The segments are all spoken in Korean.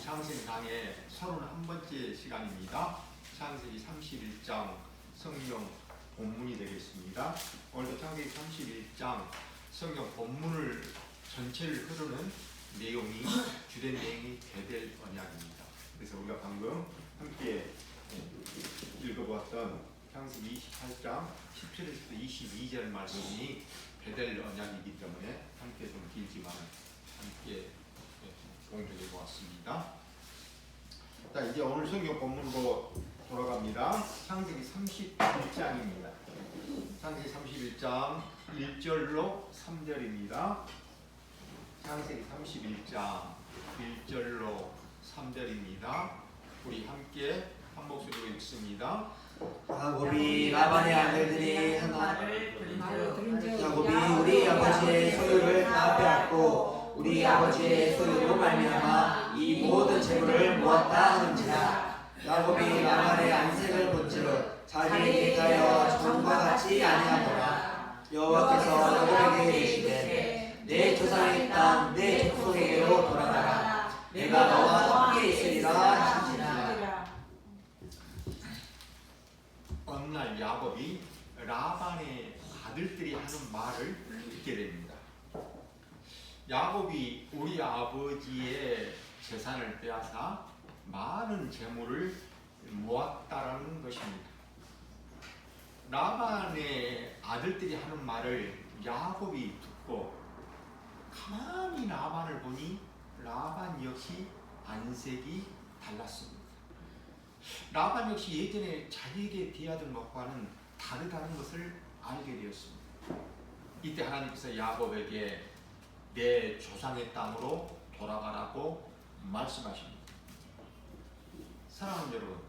창세기 강의 31번째 시간입니다. 창세기 31장 성경 본문이 되겠습니다. 오늘도 창세기 31장 성경 본문을 전체를 흐르는 내용이 주된 내용이 베델 언약입니다. 그래서 우리가 방금 함께 읽어보았던 창세기 28장 17절에서 22절 말씀이 베델 언약이기 때문에 함께 좀 길지만 함께 공부해 보았습니다. 자, 이제 오늘 성경 본문으로 돌아갑니다. 창세기 31장입니다. 창세기 31장 1절로 3절입니다. 창세기 31장 1절로 3절입니다. 우리 함께 한 목소리로 읽습니다. 야곱이 라반의 아들들이 하나를 들은즉 야곱이 우리 아버지의 소유를 다 빼앗고 우리 아버지의 소유로 말미암아 이 모든 재물을 모았다 하는지라. 야곱이 라반의 안색을 본즉 자기에게 대하여 전과 같이 아니하더라. 여호와께서 야곱에게 이르시되 내 조상의 땅 내 족속에게로 돌아가라. 내가 너와 함께 있으리라 하시니라. 어느 날 야곱이 라반의 아들들이 하는 말을 듣게 됩니다. 야곱이 우리 아버지의 재산을 빼앗아 많은 재물을 모았다라는 것입니다. 라반의 아들들이 하는 말을 야곱이 듣고 가만히 라반을 보니 라반 역시 안색이 달랐습니다. 라반 역시 예전에 자기에게 대하던 것과는 다르다는 것을 알게 되었습니다. 이때 하나님께서 야곱에게 내 조상의 땅으로 돌아가라고 말씀하십니다. 사랑하는 여러분,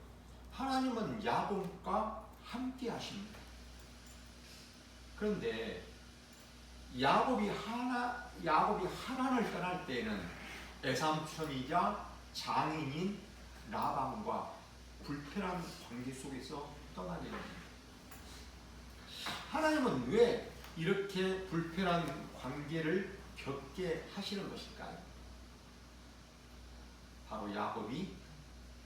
하나님은 야곱과 함께 하십니다. 그런데 야곱이 하란을 떠날 때에는 애삼촌이자 장인인 라반과 불편한 관계 속에서 떠나게 됩니다. 하나님은 왜 이렇게 불편한 관계를 겪게 하시는 것일까요? 바로 야곱이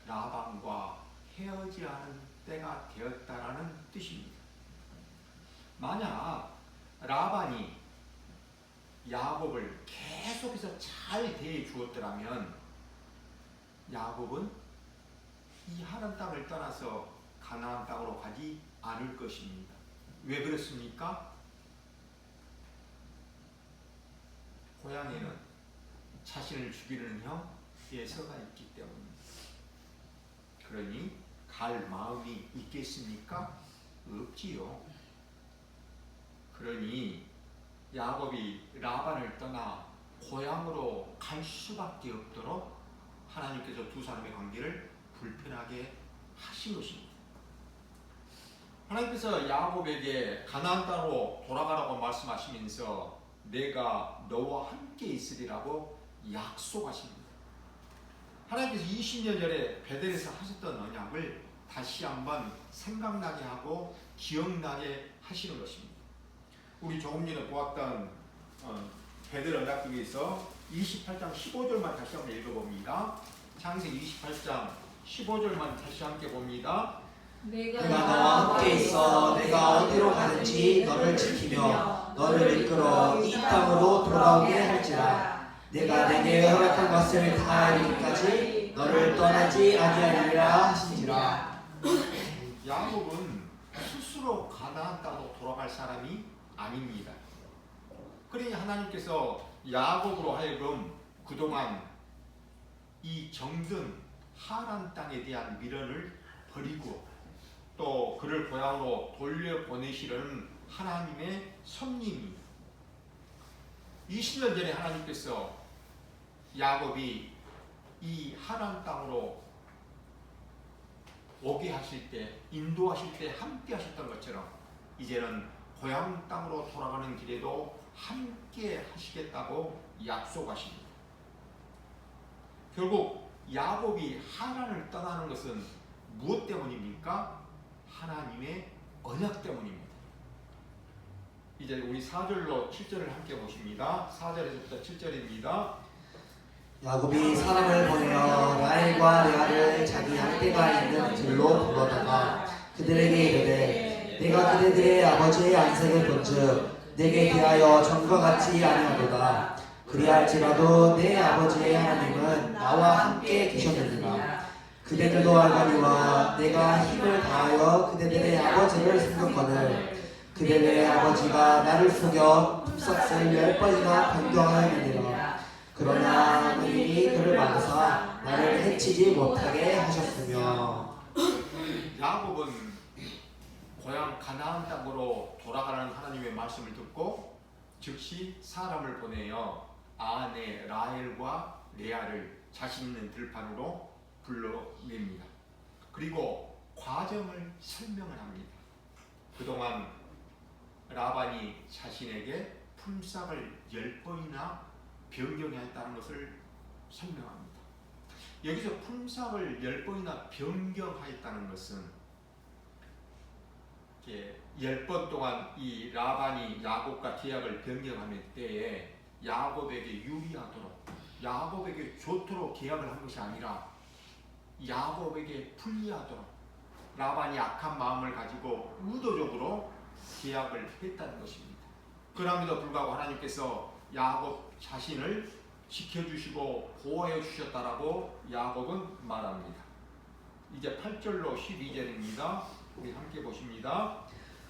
라반과 헤어져야 하는 때가 되었다라는 뜻입니다. 만약 라반이 야곱을 계속해서 잘 대해 주었더라면 야곱은 이 하란 땅을 떠나서 가나안 땅으로 가지 않을 것입니다. 왜 그렇습니까? 고향에는 자신을 죽이는 형 예서가 있기 때문입니다. 그러니 갈 마음이 있겠습니까? 없지요. 그러니 야곱이 라반을 떠나 고향으로 갈 수밖에 없도록 하나님께서 두 사람의 관계를 불편하게 하신 것입니다. 하나님께서 야곱에게 가나안 땅으로 돌아가라고 말씀하시면서 내가 너와 함께 있으리라고 약속하십니다. 하나님께서 20년 전에 베델에서 하셨던 언약을 다시 한번 생각나게 하고 기억나게 하시는 것입니다. 우리 조금 전에 보았던 베델 언약 중에서 28장 15절만 다시 한번 읽어봅니다. 창세기 28장 15절만 다시 함께 봅니다. 내가 너와 함께 있어 내가 어디로 가든지 너를 지키며 너를 이끌어 이 땅으로 돌아오게 할지라. 내가 내게 허락한 것을 다 이루기까지 너를 떠나지 아니하리라 하시니라. 야곱은 스스로 가나안 땅으로 돌아갈 사람이 아닙니다. 그러니 하나님께서 야곱으로 하여금 그동안 이 정든 하란 땅에 대한 미련을 버리고 또 그를 고향으로 돌려보내시려는 하나님의 섭리입니다. 20년 전에 하나님께서 야곱이 이 하란 땅으로 오게 하실 때, 인도하실 때 함께 하셨던 것처럼 이제는 고향 땅으로 돌아가는 길에도 함께 하시겠다고 약속하십니다. 결국 야곱이 하란을 떠나는 것은 무엇 때문입니까? 하나님의 언약 때문입니다. 이제 우리 4절로 7절을 함께 보십니다. 4절에서부터 7절입니다. 야곱이 사람을 보내어 라헬과 레아를 자기 양떼가 있는 들로 불러다가 그들에게 이르되 내가 그대들의 아버지의 안색을 본즉 내게 대하여 전과 같지 아니하도다. 그리할지라도 내 아버지의 하나님은 나와 함께 계셨느니라. 그대들도 알거니와 내가 힘을 다하여 그대들의 아버지를 섬겼거늘 그대들의 아버지가 나를 속여 품삯을 10번이나 변경하였느니라. 그러나 하나님이 그를 막으사 나를 해치지 못하게 하셨으며. 야곱은 고향 가나안 땅으로 돌아가는 하나님의 말씀을 듣고 즉시 사람을 보내어 아내 라헬과 레아를 자신 있는 들판으로 불러냅니다. 그리고 과정을 설명을 합니다. 그동안 라반이 자신에게 품삯을 10번이나 변경했다는 것을 설명합니다. 여기서 품삯을 10번이나 변경하였다는 것은 10번 동안 이 라반이 야곱과 계약을 변경하는 때에 야곱에게 유리하도록 야곱에게 좋도록 계약을 한 것이 아니라 야곱에게 불리하도록 라반이 악한 마음을 가지고 의도적으로 계약을 했다는 것입니다. 그럼에도 불구하고 하나님께서 야곱 자신을 지켜주시고 보호해 주셨다라고 야곱은 말합니다. 이제 8절로 12절입니다. 우리 함께 보십니다.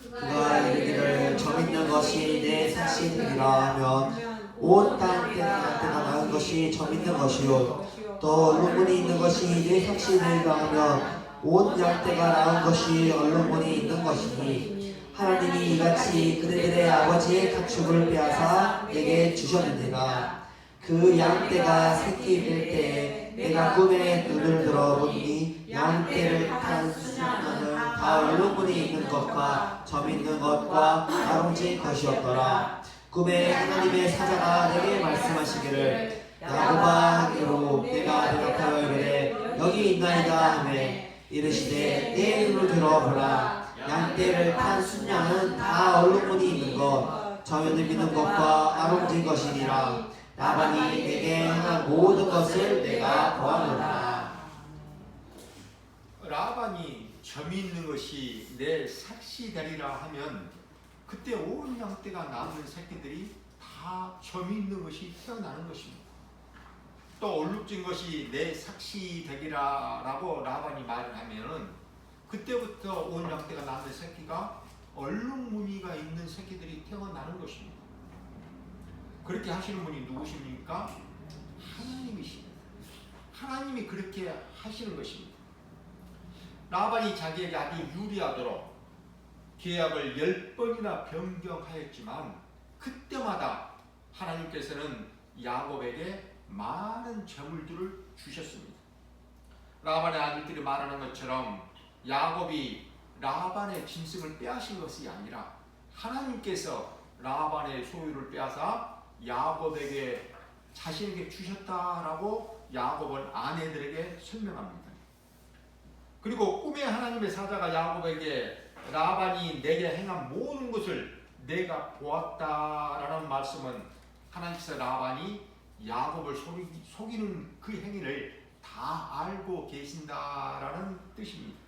그가 이르기를 점 있는 것이 내 삭신이라 하면 온 땅 때가 나은 것이 점 있는 것이요 또 얼룩무늬 있는 것이 내 삭신이라 하면 온 양떼가 나은 것이 얼룩무늬 있는 것이니 하나님이 이같이 그대들의 아버지의 가축을 빼앗아 내게 주셨느니라. 그 양떼가 새끼일 때에 내가 꿈에 눈을 들어보니 양떼를 탄 수많은 다 얼룩무늬 있는 것과 점 있는 것과 아롱진 것이었더라. 꿈에 하나님의 사자가 내게 말씀하시기를 야곱아 하기로 내가 대답하여 이르되 여기 있나이다 하매 이르시되 내 눈을 들어보라. 양떼를 탄 순양은 다 얼룩무늬 있는 것, 점 있는 것과 아롱진 것이니라. 라반이 내게 행한 모든 것을 내가 보았노라. 라반이 점이 있는 것이 내 삭시되리라 하면 그때 온 양떼가 낳는 새끼들이 다 점이 있는 것이 태어나는 것입니다. 또 얼룩진 것이 내 삭시되리라라고 라반이 말을 하면은 그때부터 온 양떼가 낳는 새끼가 얼룩무늬가 있는 새끼들이 태어나는 것입니다. 그렇게 하시는 분이 누구십니까? 하나님이십니다. 하나님이 그렇게 하시는 것입니다. 라반이 자기에게 아주 유리하도록 계약을 10번이나 변경하였지만 그때마다 하나님께서는 야곱에게 많은 재물들을 주셨습니다. 라반의 아들들이 말하는 것처럼 야곱이 라반의 짐승을 빼앗은 것이 아니라 하나님께서 라반의 소유를 빼앗아 야곱에게 자신에게 주셨다라고 야곱은 아내들에게 설명합니다. 그리고 꿈에 하나님의 사자가 야곱에게 라반이 내게 행한 모든 것을 내가 보았다라는 말씀은 하나님께서 라반이 야곱을 속이는 그 행위를 다 알고 계신다라는 뜻입니다.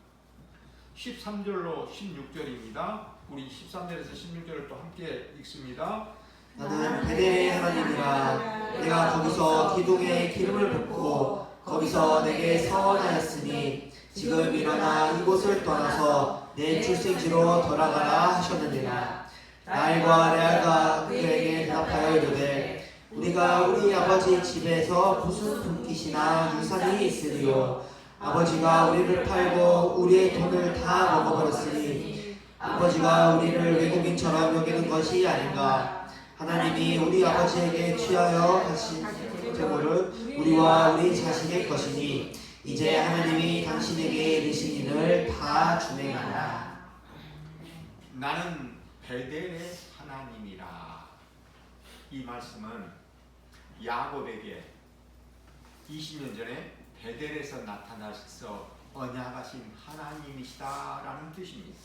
13절로 16절입니다. 우리 13절에서 16절을 또 함께 읽습니다. 나는 베델의 하나님이라. 내가 거기서 기둥에 기름을 붓고 거기서 내게 서원하였으니 지금 일어나 이곳을 떠나서 내 출생지로 돌아가라 하셨느니라. 라헬과 레아가 그에게 대답하여 이르되 우리가 우리 아버지 집에서 무슨 분깃이나 유산이 있으리요. 아버지가 우리를 팔고 우리의 돈을 다 먹어버렸으니 아버지가 우리를 외국인처럼 여기는 것이 아닌가. 하나님이 우리 아버지에게 취하여 하신 재물은 우리와 우리 자식의 것이니 이제 하나님이 당신에게 이르신 일을 다 준행하라. 나는 베델의 하나님이라. 이 말씀은 야곱에게 20년 전에 베델에서 나타나셔서 언약하신 하나님이시다라는 뜻입니다.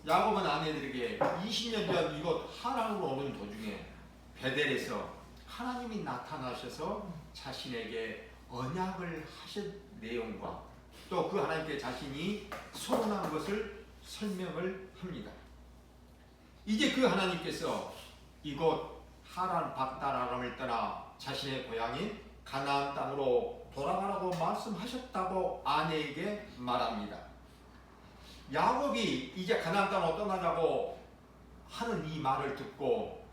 야곱은 아내들에게 20년 전 이곳 하란으로 오는 도중에 베델에서 하나님이 나타나셔서 자신에게 언약을 하신 내용과 또 그 하나님께 자신이 선언한 것을 설명을 합니다. 이제 그 하나님께서 이곳 하란 밧다라람을 떠나 자신의 고향인 가나안 땅으로 돌아가라고 말씀하셨다고 아내에게 말합니다. 야곱이 이제 가나안 땅으로 떠나자고 하는 이 말을 듣고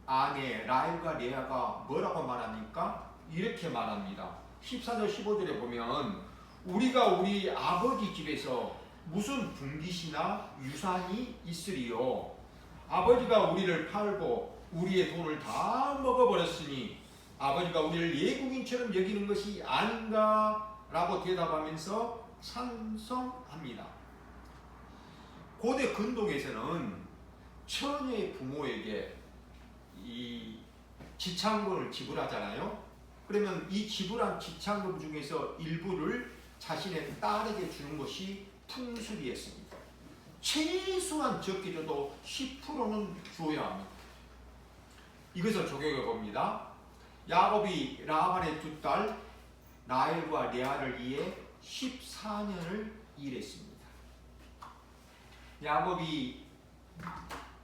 아내 라헬과 레아가 뭐라고 말합니까? 이렇게 말합니다. 14절 15절에 보면 우리가 우리 아버지 집에서 무슨 분깃이나 유산이 있으리요. 아버지가 우리를 팔고 우리의 돈을 다 먹어버렸으니 아버지가 우리를 예국인처럼 여기는 것이 아닌가? 라고 대답하면서 찬성합니다. 고대 근동에서는 처녀의 부모에게 이 지창금을 지불하잖아요. 그러면 이 지불한 지창금 중에서 일부를 자신의 딸에게 주는 것이 풍습이었습니다. 최소한 적게 줘도 10%는 줘야 합니다. 이것을 적용해 봅니다. 야곱이 라반의 두 딸 라헬과 레아를 위해 14년을 일했습니다. 야곱이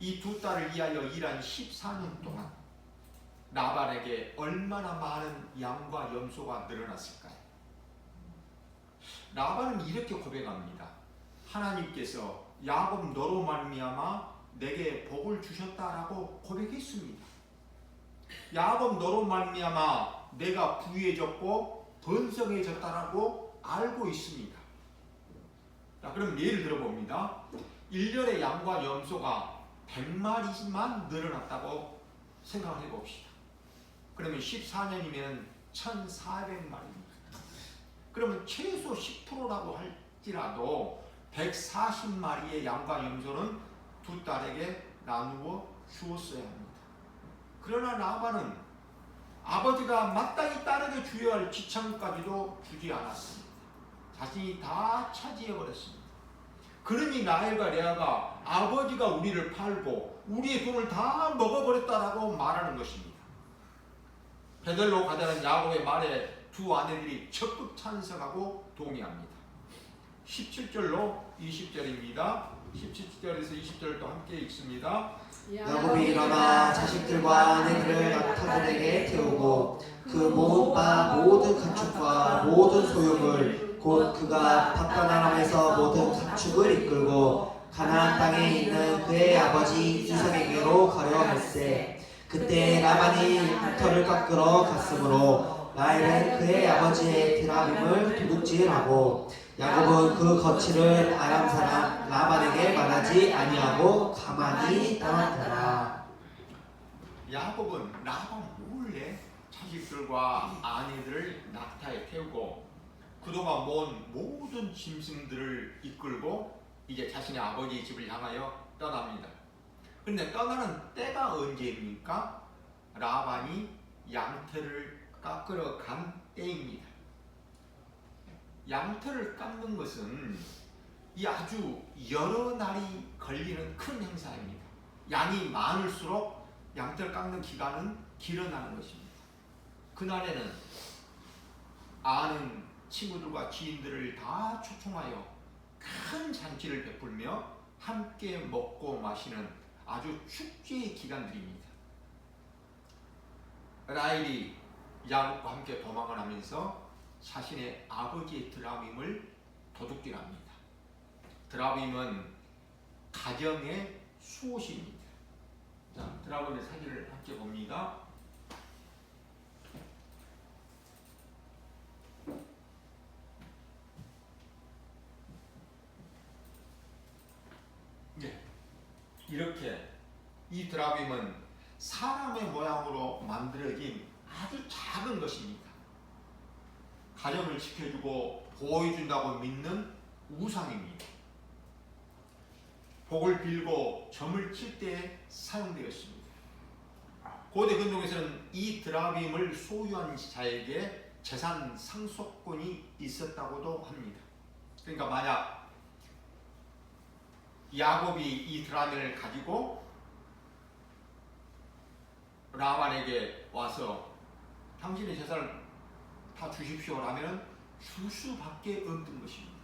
이 두 딸을 위하여 일한 14년 동안 라반에게 얼마나 많은 양과 염소가 늘어났을까요? 라반은 이렇게 고백합니다. 하나님께서 야곱 너로 말미암아 내게 복을 주셨다라고 고백했습니다. 야곱 너로 말미암아 내가 부유해졌고 번성해졌다라고 알고 있습니다. 자, 그럼 예를 들어봅니다. 1년에 양과 염소가 100마리만 늘어났다고 생각을 해봅시다. 그러면 14년이면 1400마리입니다. 그러면 최소 10%라고 할지라도 140마리의 양과 염소는 두 딸에게 나누어 주었어야 합니다. 그러나 라반은 아버지가 마땅히 딸에게 주어야 할 지창까지도 주지 않았습니다. 자신이 다 차지해버렸습니다. 그러니 라헬과 레아가 아버지가 우리를 팔고 우리의 돈을 다 먹어버렸다라고 말하는 것입니다. 베들로 가자는 야곱의 말에 두 아내들이 적극 찬성하고 동의합니다. 17절로 20절입니다. 17절에서 20절도 함께 읽습니다. 야곱이 일어나 자식들과 아내들을 낙타들에게 태우고 그 모은 바 모든 가축과 모든 소유물 곧 그가 팟단-아람에서 모든 가축을 이끌고 가나안 땅에 있는 그의 아버지 이삭에게로 가려 할세. 그때 라반이 깃털을 깎으러 갔으므로 라헬은 그의 아버지의 드라빔을 도둑질하고 야곱은 그 거취를 아람 사람 라반에게 말하지 아니하고 가만히 떠났더라. 야곱은 라반 몰래 자식들과 아내들을 낙타에 태우고 그동안 모은 모든 짐승들을 이끌고 이제 자신의 아버지의 집을 향하여 떠납니다. 그런데 떠나는 때가 언제입니까? 라반이 양털을 깎으러 간 때입니다. 양털을 깎는 것은 이 아주 여러 날이 걸리는 큰 행사입니다. 양이 많을수록 양털 깎는 기간은 길어나는 것입니다. 그날에는 아는 친구들과 지인들을 다 초청하여 큰 잔치를 베풀며 함께 먹고 마시는 아주 축제의 기간들입니다. 라헬이 야곱과 함께 도망을 하면서 자신의 아버지의 드라빔을 도둑질합니다. 드라빔은 가정의 수옷입니다. 자, 드라빔의 사진을 함께 봅니다. 네, 이렇게 이 드라빔은 사람의 모양으로 만들어진 아주 작은 것입니다. 가정을 지켜주고 보호해준다고 믿는 우상입니다. 복을 빌고 점을 칠 때 사용되었습니다. 고대 근동에서는 이 드라빔을 소유한 자에게 재산 상속권이 있었다고도 합니다. 그러니까 만약 야곱이 이 드라빔을 가지고 라반에게 와서 당신의 재산을 다 주십시오라면 줄 수밖에 없는 것입니다.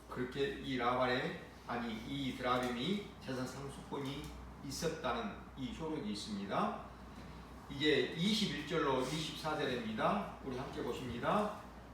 그렇게 이 드라빔이 재산 상속권이 있었다는 이 효력이 있습니다. 이게 21절로 24절입니다. 우리 함께 보십니다.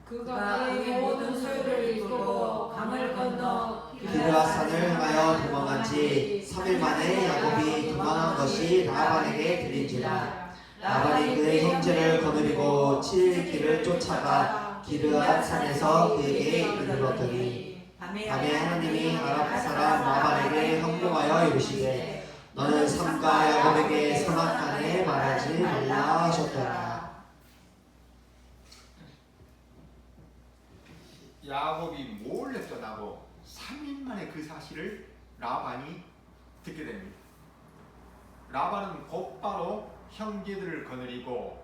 그가 그의 모든 소유를 이끌고 강을 건너 길르앗산을 향하여 도망한 지 3일 만에 야곱이 도망한 것이 라반에게 들린지라. 라반이 그의 형제를 거느리고 7일 길을 쫓아가 길르앗산에서 그에게 이르렀더니 밤에 하나님이 아랍 사람 라반에게 현몽하여 이르시되 너는 삼가 야곱에게 선악간에 말하지 말라 하셨더라. 야곱이 몰래 떠나고 3일 만에 그 사실을 라반이 듣게 됩니다. 라반은 곧바로 형제들을 거느리고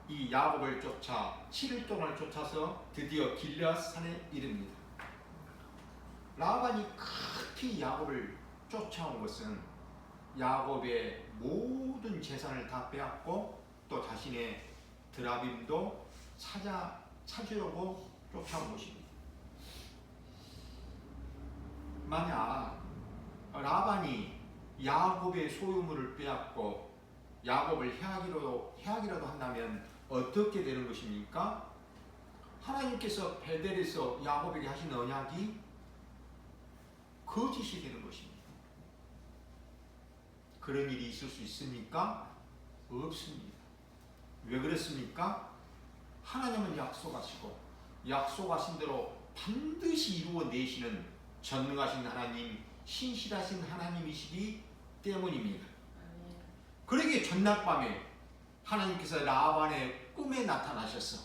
이 야곱을 쫓아 7일 동안 쫓아서 드디어 길르앗산에 이릅니다. 라반이 급히 야곱을 쫓아온 것은 야곱의 모든 재산을 다 빼앗고 또 자신의 드라빔도 찾으려고 쫓아온 것입니다. 만약 라반이 야곱의 소유물을 빼앗고 야곱을 해하기라도 한다면 어떻게 되는 것입니까? 하나님께서 베델에서 야곱에게 하신 언약이 거짓이 되는 것입니다. 그런 일이 있을 수 있습니까? 없습니다. 왜 그렇습니까? 하나님은 약속하시고 약속하신 대로 반드시 이루어내시는 전능하신 하나님, 신실하신 하나님이시기 때문입니다. 그러기에 전날 밤에 하나님께서 라반의 꿈에 나타나셔서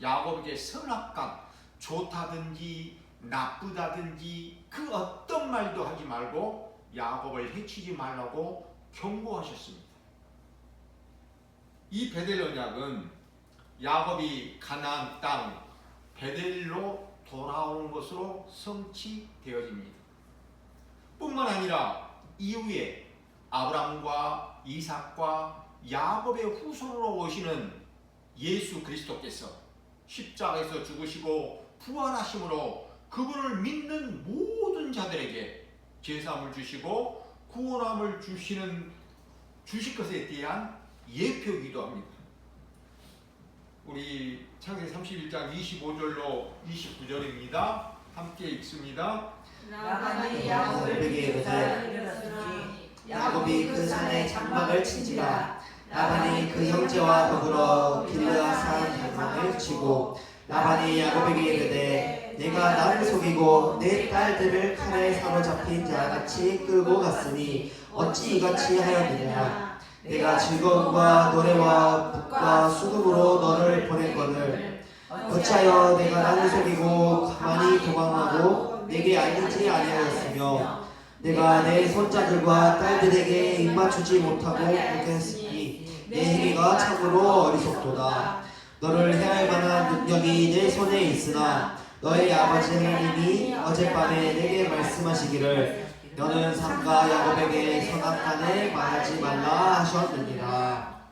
야곱에게 선악간, 좋다든지 나쁘다든지 그 어떤 말도 하지 말고 야곱을 해치지 말라고 경고하셨습니다. 이 베델 언약은 야곱이 가나안 땅 베델로 돌아오는 것으로 성취되어집니다. 뿐만 아니라 이후에 아브라함과 이삭과 야곱의 후손으로 오시는 예수 그리스도께서 십자가에서 죽으시고 부활하심으로 그분을 믿는 모든 자들에게 제사함을 주시고 구원함을 주실 것에 대한 예표이기도 합니다. 우리 창세기 31장 25절로 29절입니다. 함께 읽습니다. 라반이 야곱에게 이르되 야곱이 그 산에 장막을 친지라. 라반이 그 형제와 더불어 길르앗산 장막을 치고 라반이 야곱에게 이르되 내가 나를 속이고 내 딸들을 칼에 사로잡힌 자같이 끌고 갔으니 어찌 이같이 하였느냐. 내가 즐거움과 노래와 북과 수금으로 너를 보냈거늘 어찌하여 내가 나를 속이고 가만히 도망하고 내게 알리지 아니하였으며 내가 내 손자들과 딸들에게 입맞추지 못하고 못했으니 내 행위가 참으로 어리석도다. 너를 해할 만한 능력이 내 손에 있으나 너의 아버지 하나님이 어젯밤에 내게 말씀하시기를 너는 삼가 야곱에게 선악간에 말하지 말라 하셨느니라.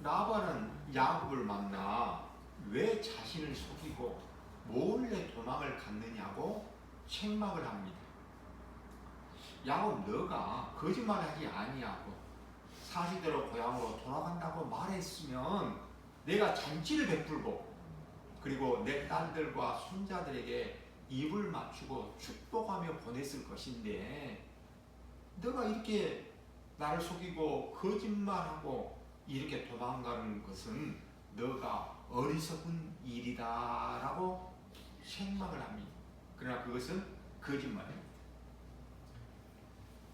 라반은 야곱을 만나 왜 자신을 속이고 몰래 도망을 갔느냐고 책망을 합니다. 야곱, 너가 거짓말하지 아니하고 사실대로 고향으로 돌아간다고 말했으면 내가 잔치를 베풀고 그리고 내 딸들과 손자들에게 입을 맞추고 축복하며 보냈을 것인데 너가 이렇게 나를 속이고 거짓말하고 이렇게 도망가는 것은 너가 어리석은 일이다라고 책망을 합니다. 그러나 그것은 거짓말입니다.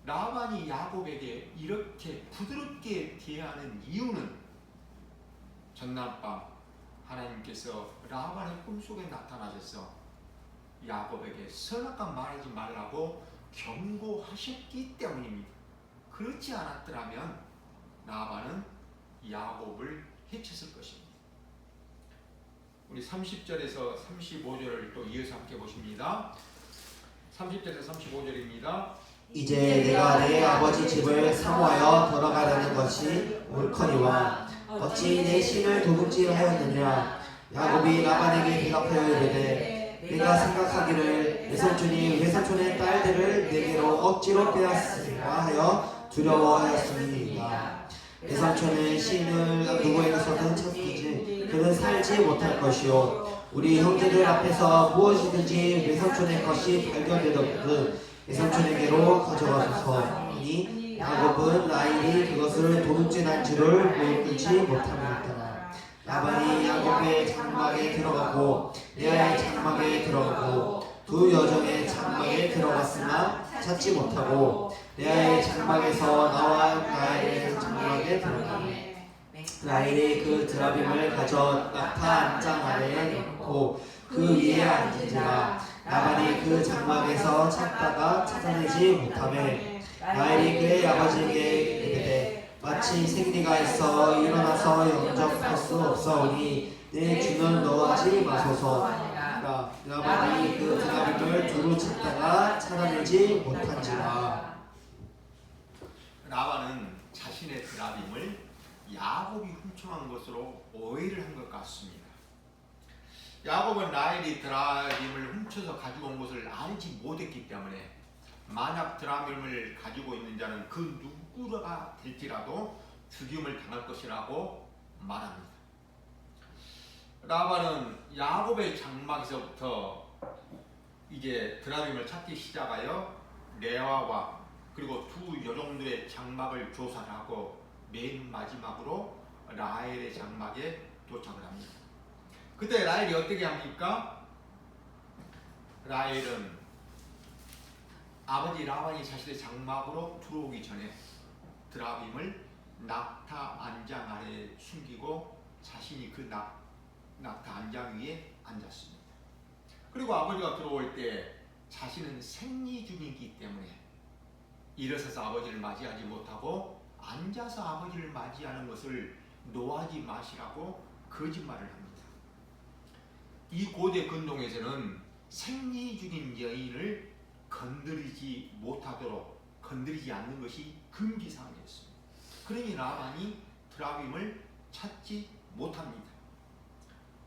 라반이 야곱에게 이렇게 부드럽게 대하는 이유는 전날밤 하나님께서 라반의 꿈속에 나타나셔서 야곱에게 선악간 말하지 말라고 경고하셨기 때문입니다. 그렇지 않았더라면 라반은 야곱을 해쳤을 것입니다. 우리 30절에서 35절을 또 이어서 함께 보십니다. 30절에서 35절입니다. 이제 내가 내 아버지 집을 사모하여 돌아가려는 것이 옳거니와 어찌 내 신을 도둑질하였느냐. 야곱이 라반에게 대답하여 이르되 내가 생각하기를 내 삼촌이 외삼촌의 딸들을 내게로 억지로 빼앗으리라 하여 두려워하였음이니이다. 내 삼촌은 신을 누구에게서든 찾든지 그는 살지 못할 것이요 우리 형제들 앞에서 무엇이든지 외삼촌의 것이 발견되거든 외삼촌에게로 가져가소서 하니 야곱은 라헬이 그것을 도둑질한 줄을 모르지 못함이었더라. 라반이 야곱의 장막에 들어가고 레아의 장막에 들어가고 두 여종의 장막에 들어갔으나 찾지 못하고 레아의 장막에서 나와 라헬의 장막에 들어가니 라헬이 그 드라빔을 가져 낙타 안장 아래에 놓고 그 위에 앉은지라. 라반이 그 장막에서 찾다가 찾아내지 못하매 라헬이 그의 아버지에게 이르되 마치 생리가 있어 일어나서 영접할 수 없사오니 내 주는 넣지 마소서. 라반이 그 드라빔을 두루 찾다가 찾아내지 못한지라. 라반은 자신의 드라빔을 야곱이 훔쳐간 것으로 오해를 한 것 같습니다. 야곱은 라헬이 드라빔을 훔쳐서 가지고 온 것을 알지 못했기 때문에 만약 드라빔을 가지고 있는 자는 그 누구가 될지라도 죽임을 당할 것이라고 말합니다. 라반은 야곱의 장막에서부터 이제 드라빔을 찾기 시작하여 레아와 그리고 두 여종들의 장막을 조사를 하고 맨 마지막으로 라헬의 장막에 도착을 합니다. 그때 라헬이 어떻게 합니까? 라헬은 아버지 라반이 자신의 장막으로 들어오기 전에 드라빔을 낙타 안장 아래에 숨기고 자신이 그 낙타 안장 위에 앉았습니다. 그리고 아버지가 들어올 때 자신은 생리 중이기 때문에 일어서서 아버지를 맞이하지 못하고 앉아서 아버지를 맞이하는 것을 노하지 마시라고 거짓말을 합니다. 이 고대 근동에서는 생리 중인 여인을 건드리지 못하도록 건드리지 않는 것이 금기사항이었습니다. 그러니 라반이 드라빔을 찾지 못합니다.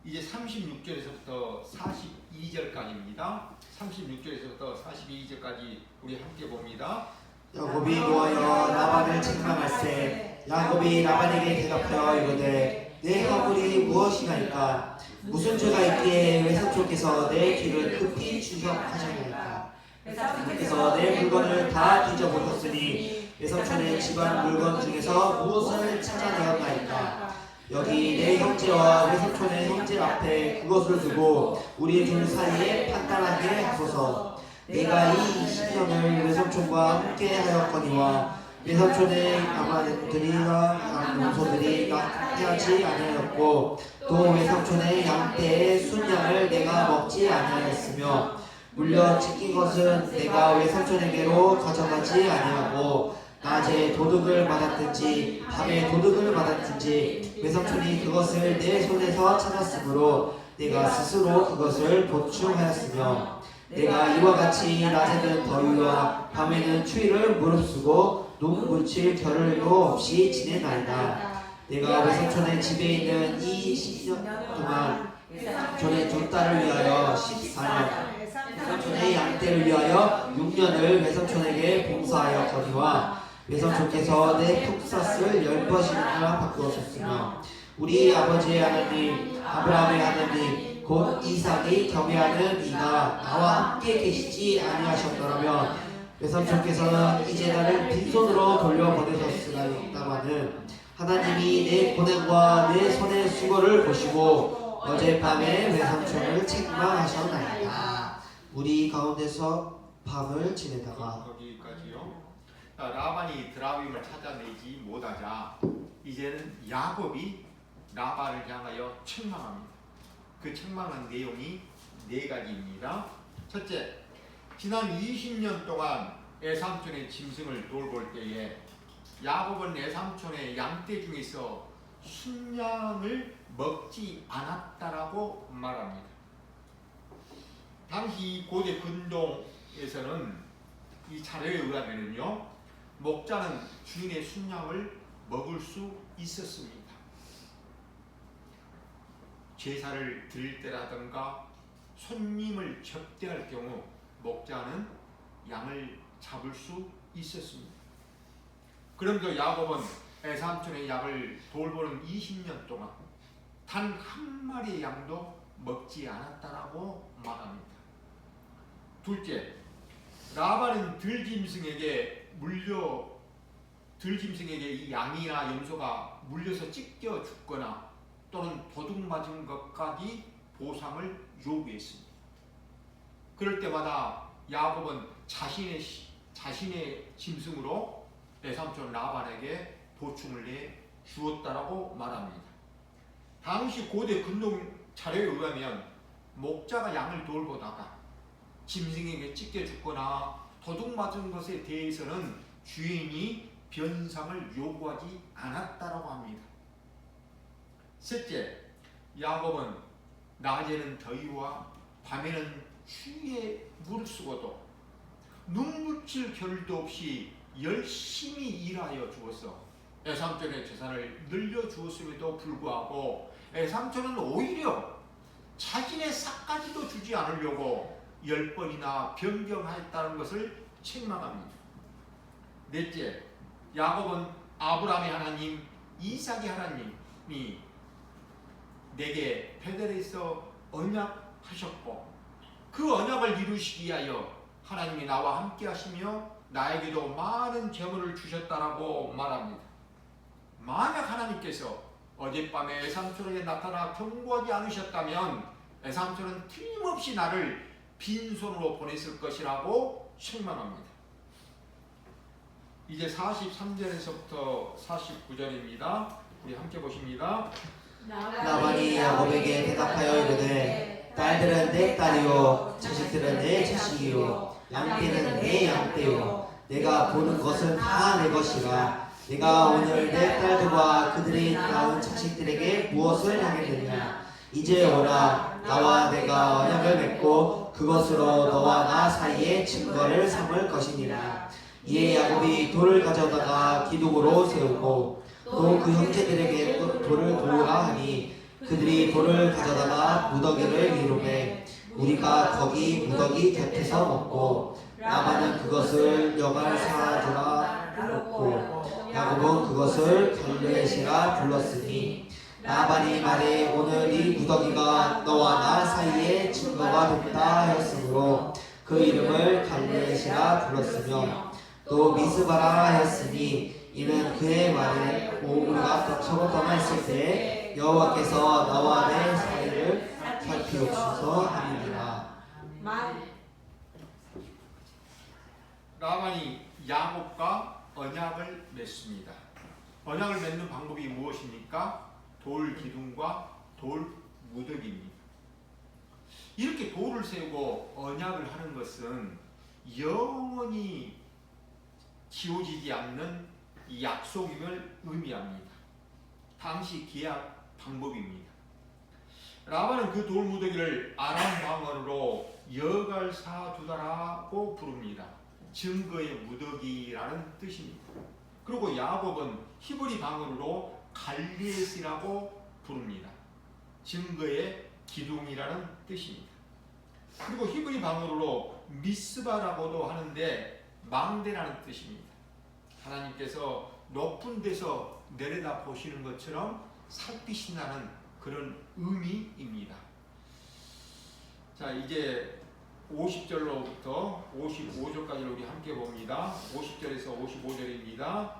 이제 36절에서부터 42절까지입니다. 36절에서부터 42절까지 우리 함께 봅니다. 야곱이 노하여 라반을 책망할세. 야곱이 라반에게 대답하여 이르되 내 허물이 무엇이나이까. 무슨 죄가 있기에 외삼촌께서 내 길을 급히 추격하셨나이까. 외삼촌께서 내 물건을 다 뒤져보셨으니 외삼촌의 집안 물건 중에서 무엇을 찾아내었나이까. 여기 내 형제와 외삼촌의 형제 앞에 그것을 두고 우리 둘 사이에 판단하게 하소서. 내가 이 20년을 외삼촌과 함께 하였거니와 외삼촌의 아마들이나 농소들이 낙태하지 아니하였고 또 외삼촌의 양떼의 순양을 내가 먹지 아니하였으며 물려 찢긴 것은 내가 외삼촌에게로 가져가지 아니하고 낮에 도둑을 맞았든지 밤에 도둑을 맞았든지 외삼촌이 그것을 내 손에서 찾았으므로 내가 스스로 그것을 보충하였으며 내가 이와 같이 낮에는 더위와 밤에는 추위를 무릅쓰고 눈 붙일 겨를도 없이 지내나이다. 내가 외삼촌의 집에 있는 이 10년 동안 외삼촌의 두 딸을 위하여 14년 외삼촌의 양떼를 위하여 6년을 외삼촌에게 봉사하였거니와 외삼촌께서 내 푹사슬 10번이나 바꾸었으며 우리 아버지의 하나님 아브라함의 하나님 곧 이삭이 경외하는 이가 나와 함께 계시지 아니하셨더라면 외삼촌께서는 이제 나를 빈손으로 돌려보내셨으나이다마는 하나님이 내 고난과 내 손의 수고를 보시고 어젯밤에 외삼촌을 책망하셨나이다. 우리 가운데서 밤을 지내다가 거기까지요. 라반이 드라빔을 찾아내지 못하자 이제는 야곱이 라반을 향하여 책망합니다. 그 책망한 내용이 네 가지입니다. 첫째, 지난 20년 동안 애삼촌의 짐승을 돌볼 때에 야곱은 애삼촌의 양떼 중에서 순양을 먹지 않았다라고 말합니다. 당시 고대 근동에서는 이 자료에 의하면요, 목자는 주인의 순양을 먹을 수 있었습니다. 제사를 드릴 때라든가 손님을 접대할 경우 목자는 양을 잡을 수 있었습니다. 그럼에도 야곱은 에삼촌의 양을 돌보는 20년 동안 단 한 마리의 양도 먹지 않았다라고 말합니다. 둘째, 라반은 들짐승에게 이 양이나 염소가 물려서 찢겨 죽거나 또는 도둑 맞은 것까지 보상을 요구했습니다. 그럴 때마다 야곱은 자신의 짐승으로 외삼촌 라반에게 보충을 내 주었다라고 말합니다. 당시 고대 근동 자료에 의하면 목자가 양을 돌보다가 짐승에게 찢겨 죽거나 도둑 맞은 것에 대해서는 주인이 변상을 요구하지 않았다라고 합니다. 셋째, 야곱은 낮에는 더위와 밤에는 추위에 무릅쓰고도 눈물칠 겨를도 없이 열심히 일하여 주어서 에삼촌의 재산을 늘려주었음에도 불구하고 에삼촌은 오히려 자신의 싹까지도 주지 않으려고 10번이나 변경하였다는 것을 책망합니다. 넷째, 야곱은 아브라함의 하나님, 이삭의 하나님이 내게 베델에서 언약하셨고 그 언약을 이루시기 위하여 하나님이 나와 함께 하시며 나에게도 많은 재물을 주셨다라고 말합니다. 만약 하나님께서 어젯밤에 에삼촌에게 나타나 경고하지 않으셨다면 에삼촌은 틀림없이 나를 빈손으로 보냈을 것이라고 책망합니다. 이제 43절에서부터 49절입니다. 우리 함께 보십니다. 라반이 야곱에게 대답하여 이르되 딸들은 내 딸이요 자식들은 내 자식이요 양떼는 내 양떼요 내가 보는 것은 다 내 것이라 내가 오늘 내 딸들과 그들이 낳은 자식들에게 무엇을 하겠느냐 이제 오라 나와 내가 언약을 맺고 그것으로 너와 나 사이에 증거를 삼을 것이니라. 이에 야곱이 돌을 가져다가 기둥으로 세우고 또 그 형제들에게 돌을 도우라 하니 그들이 돌을 가져다가 무더기를 이루매 우리가 거기 무더기 곁에서 먹고 라반은 그것을 여갈 사주라 불렀고 야곱은 그것을 갈레시라 불렀으니 라반이 말해 오늘 이 무더기가 너와 나 사이에 증거가 됐다 하였으므로 그 이름을 갈레시라 불렀으며 또 미스바라 하였으니 이는 그의 말에 우리가 서로 떠나 있을 때 여호와께서 나와 내 사이를 살피옵소서 하니라. 라반이 야곱과 언약을 맺습니다. 언약을 맺는 방법이 무엇입니까? 돌 기둥과 돌 무더기입니다. 이렇게 돌을 세우고 언약을 하는 것은 영원히 지워지지 않는 약속임을 의미합니다. 당시 계약 방법입니다. 라반은 그 돌 무더기를 아람 방언으로 여갈사두다라고 부릅니다. 증거의 무더기라는 뜻입니다. 그리고 야곱은 히브리 방언으로 갈리에스라고 부릅니다. 증거의 기둥이라는 뜻입니다. 그리고 히브리 방언으로 미스바라고도 하는데 망대라는 뜻입니다. 하나님께서 높은 데서 내려다 보시는 것처럼 살피신다는 그런 의미입니다. 자, 이제 50절로부터 55절까지 우리 함께 봅니다. 50절에서 55절입니다.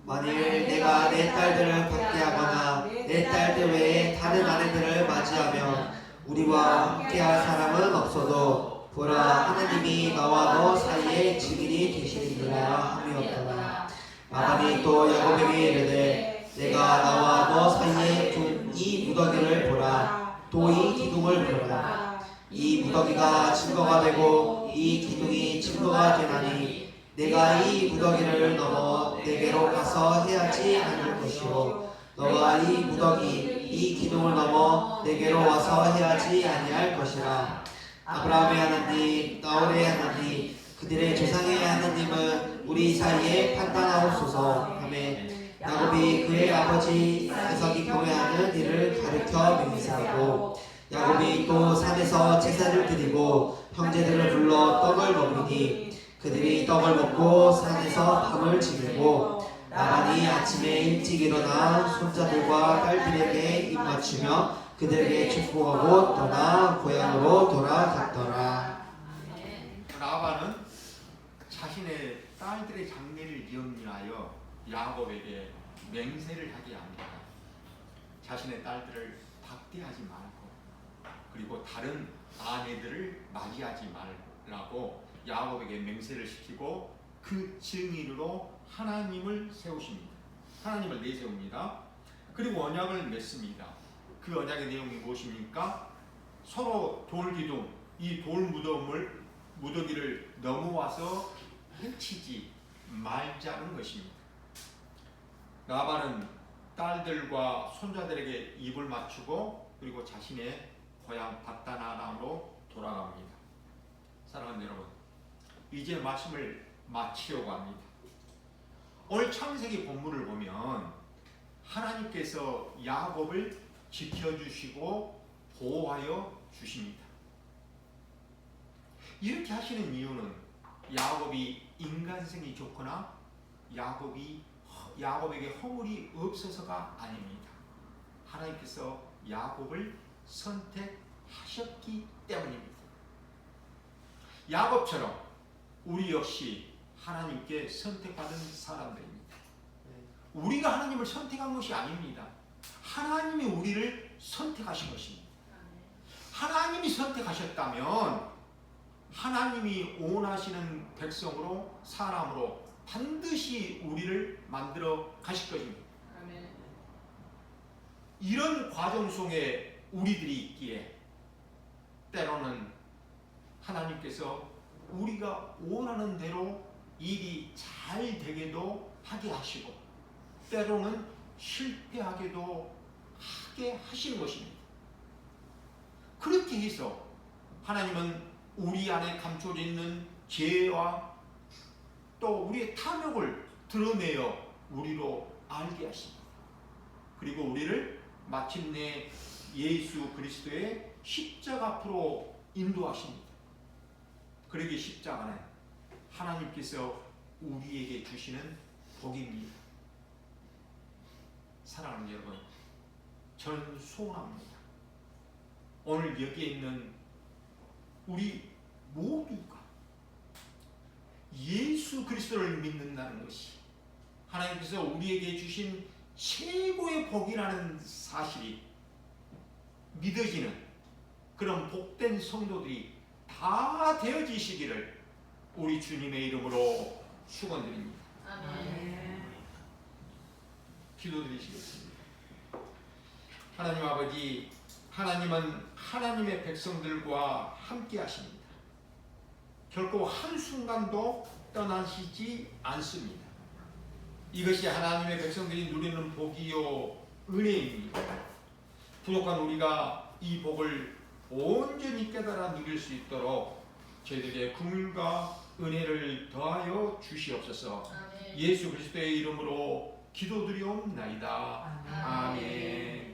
만일 내가 내 딸들을 박해하거나 내 딸들 외에 다른 아내들을 맞이하면 우리와 함께할 사람은 없어도 보라 하나님이 나와 너 사이에 증인이 되시리라 하였더라. 라반이 또 야곱에게 이르되 내가 나와 너 사이에 둔 이 무더기를 보라 또 이 기둥을 보라 이 무더기가 증거가 되고 이 기둥이 증거가 되나니 내가 이 무더기를 넘어 내게로 가서 해야지 않을 것이요 너가 이 무더기 이 기둥을 넘어 내게로 와서 해야지 아니할 것이라. 아브라함의 하나님 나홀의 하나님 그들의 조상의 하나님은 우리 사이에 판단하옵소서. 아멘. 야곱이 그의 아버지 이삭이 경외하는 일을 가르쳐 맹세하고 야곱이 또 산에서 제사를 드리고 형제들을 불러 떡을 먹이니 그들이 떡을 먹고 산에서 밤을 지내고 라반이 아침에 일찍 일어나 손자들과 딸들에게 입맞추며 그들에게 축복하고 떠나 고향으로 돌아갔더라. 라반은 자신의 딸들의 장례를 염려하여 야곱에게 맹세를 하게 합니다. 자신의 딸들을 박대하지 말고 그리고 다른 아내들을 맞이하지 말라고 야곱에게 맹세를 시키고 그 증인으로 하나님을 세우십니다. 하나님을 내세웁니다. 그리고 언약을 맺습니다. 그 언약의 내용이 무엇입니까? 서로 돌기둥, 이 무더기를 넘어와서 해치지 말자는 것입니다. 라반은 딸들과 손자들에게 입을 맞추고 그리고 자신의 고향 밧다나람으로 돌아갑니다. 사랑하는 여러분, 이제 말씀을 마치려고 합니다. 오늘 창세기 본문을 보면 하나님께서 야곱을 지켜주시고 보호하여 주십니다. 이렇게 하시는 이유는 야곱이 인간성이 좋거나 야곱에게 허물이 없어서가 아닙니다. 하나님께서 야곱을 선택하셨기 때문입니다. 야곱처럼 우리 역시 하나님께 선택받은 사람들입니다. 우리가 하나님을 선택한 것이 아닙니다. 하나님이 우리를 선택하신 것입니다. 하나님이 선택하셨다면 하나님이 원하시는 백성으로 사람으로 반드시 우리를 만들어 가실 것입니다. 이런 과정 속에 우리들이 있기에 때로는 하나님께서 우리가 원하는 대로 일이 잘 되게도 하게 하시고 때로는 실패하게도 하게 하시는 것입니다. 그렇게 해서 하나님은 우리 안에 감춰져 있는 죄와 또 우리의 탐욕을 드러내어 우리로 알게 하십니다. 그리고 우리를 마침내 예수 그리스도의 십자가 앞으로 인도하십니다. 그러기 십자가는 하나님께서 우리에게 주시는 복입니다. 사랑하는 여러분, 저는 소원합니다. 오늘 여기에 있는 우리 모두가 예수 그리스도를 믿는다는 것이 하나님께서 우리에게 주신 최고의 복이라는 사실이 믿어지는 그런 복된 성도들이 다 되어지시기를 우리 주님의 이름으로 축원드립니다. 아멘. 기도드리시겠습니다. 하나님 아버지, 하나님은 하나님의 백성들과 함께 하십니다. 결코 한순간도 떠나시지 않습니다. 이것이 하나님의 백성들이 누리는 복이요 은혜입니다. 부족한 우리가 이 복을 온전히 깨달아 누릴 수 있도록 저희들에게 긍휼과 은혜를 더하여 주시옵소서. 아멘. 예수 그리스도의 이름으로 기도드리옵나이다. 아멘.